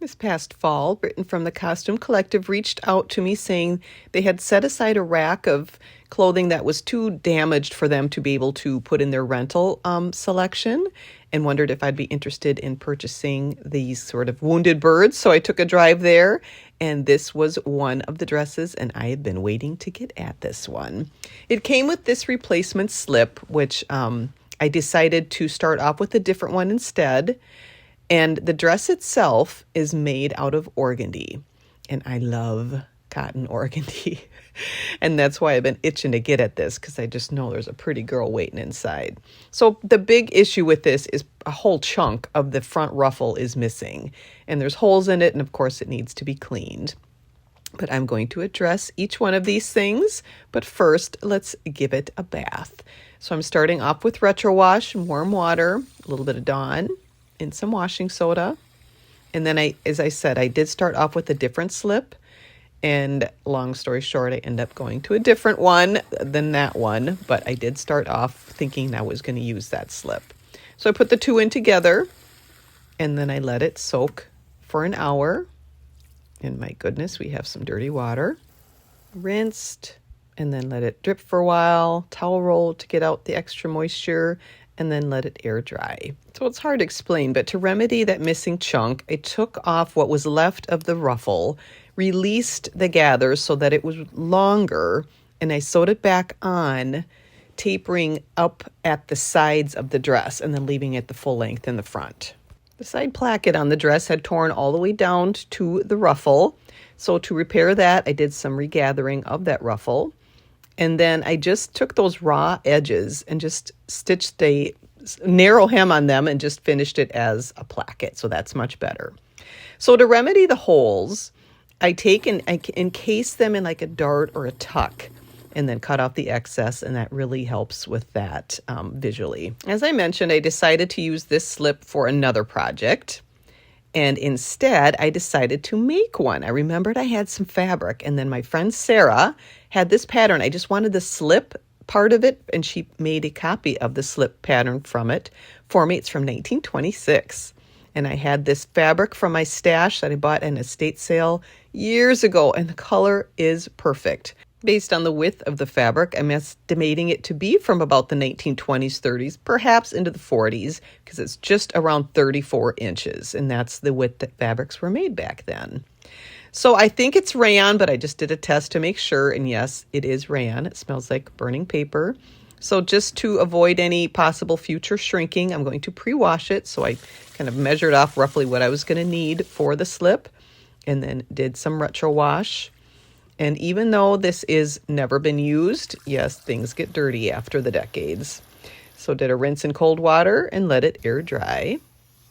This past fall, Written from the Costume Collective reached out to me saying they had set aside a rack of clothing that was too damaged for them to be able to put in their rental selection, and wondered if I'd be interested in purchasing these sort of wounded birds. So I took a drive there, and this was one of the dresses, and I had been waiting to get at this one. It came with this replacement slip, which I decided to start off with a different one instead. And the dress itself is made out of organdy, and I love cotton organdy. And that's why I've been itching to get at this, because I just know there's a pretty girl waiting inside. So the big issue with this is a whole chunk of the front ruffle is missing, and there's holes in it, and of course it needs to be cleaned. But I'm going to address each one of these things, but first let's give it a bath. So I'm starting off with retro wash and warm water, a little bit of Dawn, and some washing soda. And then as I said, I did start off with a different slip. And long story short, I end up going to a different one than that one. But I did start off thinking I was going to use that slip. So I put the two in together, and then I let it soak for an hour. And my goodness, we have some dirty water. Rinsed, and then let it drip for a while. Towel roll to get out the extra moisture, and then let it air dry. So it's hard to explain, but to remedy that missing chunk, I took off what was left of the ruffle, released the gathers so that it was longer, and I sewed it back on, tapering up at the sides of the dress and then leaving it the full length in the front. The side placket on the dress had torn all the way down to the ruffle. So to repair that, I did some regathering of that ruffle. And then I just took those raw edges and just stitched a narrow hem on them and just finished it as a placket. So that's much better. So to remedy the holes, I take and I encase them in like a dart or a tuck, and then cut off the excess, and that really helps with that visually. As I mentioned, I decided to use this slip for another project. And instead, I decided to make one. I remembered I had some fabric, and then my friend Sarah had this pattern. I just wanted the slip part of it, and she made a copy of the slip pattern from it for me. It's from 1926. And I had this fabric from my stash that I bought at an estate sale years ago, and the color is perfect. Based on the width of the fabric, I'm estimating it to be from about the 1920s, 30s, perhaps into the 40s, because it's just around 34 inches, and that's the width that fabrics were made back then. So I think it's rayon, but I just did a test to make sure, and yes, it is rayon. It smells like burning paper. So just to avoid any possible future shrinking, I'm going to pre-wash it. So I kind of measured off roughly what I was going to need for the slip, and then did some retro wash. And even though this is never been used, yes, things get dirty after the decades. So did a rinse in cold water and let it air dry.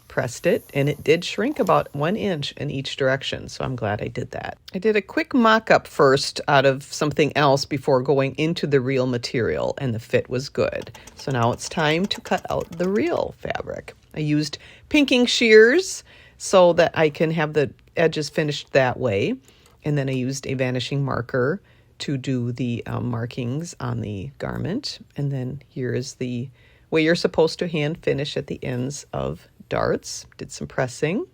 Pressed it, and it did shrink about 1 inch in each direction. So I'm glad I did that. I did a quick mock-up first out of something else before going into the real material, and the fit was good. So now it's time to cut out the real fabric. I used pinking shears so that I can have the edges finished that way. And then I used a vanishing marker to do the markings on the garment. And then here is the way you're supposed to hand finish at the ends of darts. Did some pressing,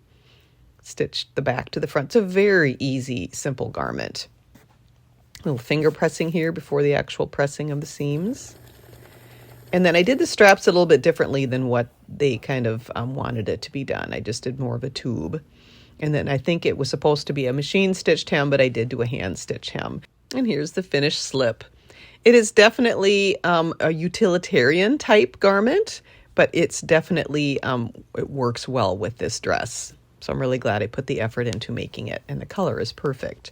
stitched the back to the front. It's a very easy, simple garment. A little finger pressing here before the actual pressing of the seams. And then I did the straps a little bit differently than what they kind of wanted it to be done. I just did more of a tube. And then I think it was supposed to be a machine stitched hem, but I did do a hand stitch hem. And here's the finished slip. It is definitely a utilitarian type garment, but it's definitely, it works well with this dress. So I'm really glad I put the effort into making it, and the color is perfect.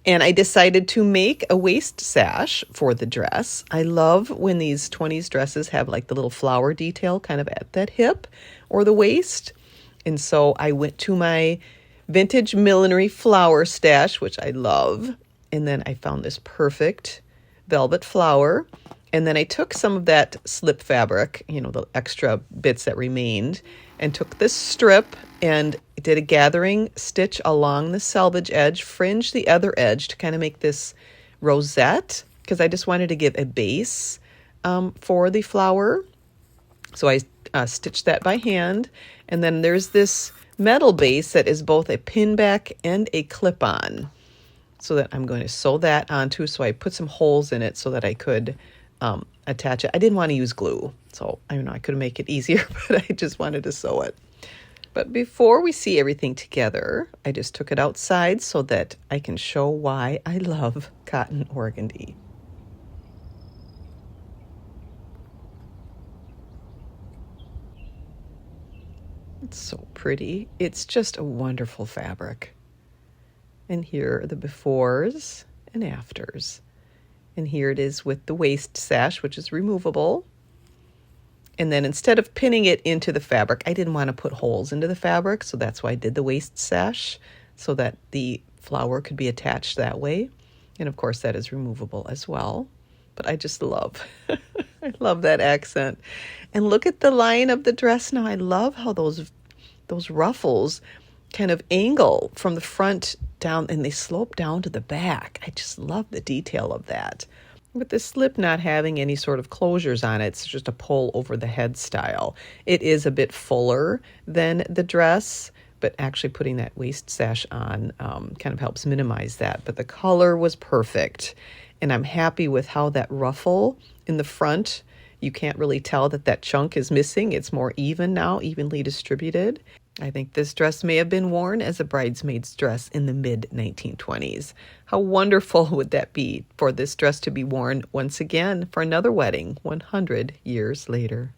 And I decided to make a waist sash for the dress. I love when these 20s dresses have like the little flower detail kind of at that hip or the waist. And so I went to my vintage millinery flower stash, which I love. And then I found this perfect velvet flower. And then I took some of that slip fabric, you know, the extra bits that remained, and took this strip and did a gathering stitch along the selvage edge, fringed the other edge to kind of make this rosette, because I just wanted to give a base for the flower. So I stitched that by hand. And then there's this metal base that is both a pin back and a clip-on. So that I'm going to sew that onto. So I put some holes in it so that I could attach it. I didn't want to use glue, so I know I could make it easier, but I just wanted to sew it. But before we see everything together, I just took it outside so that I can show why I love cotton organdy. It's so pretty. It's just a wonderful fabric. And here are the befores and afters. And here it is with the waist sash, which is removable. And then instead of pinning it into the fabric, I didn't want to put holes into the fabric, so that's why I did the waist sash, so that the flower could be attached that way. And of course, that is removable as well. But I just love, I love that accent. And look at the line of the dress now. I love how those ruffles kind of angle from the front down and they slope down to the back. I just love the detail of that. With the slip not having any sort of closures on it, it's just a pull over the head style. It is a bit fuller than the dress, but actually putting that waist sash on kind of helps minimize that. But the color was perfect, and I'm happy with how that ruffle in the front, you can't really tell that chunk is missing. It's more even now, evenly distributed. I think this dress may have been worn as a bridesmaid's dress in the mid-1920s. How wonderful would that be for this dress to be worn once again for another wedding 100 years later?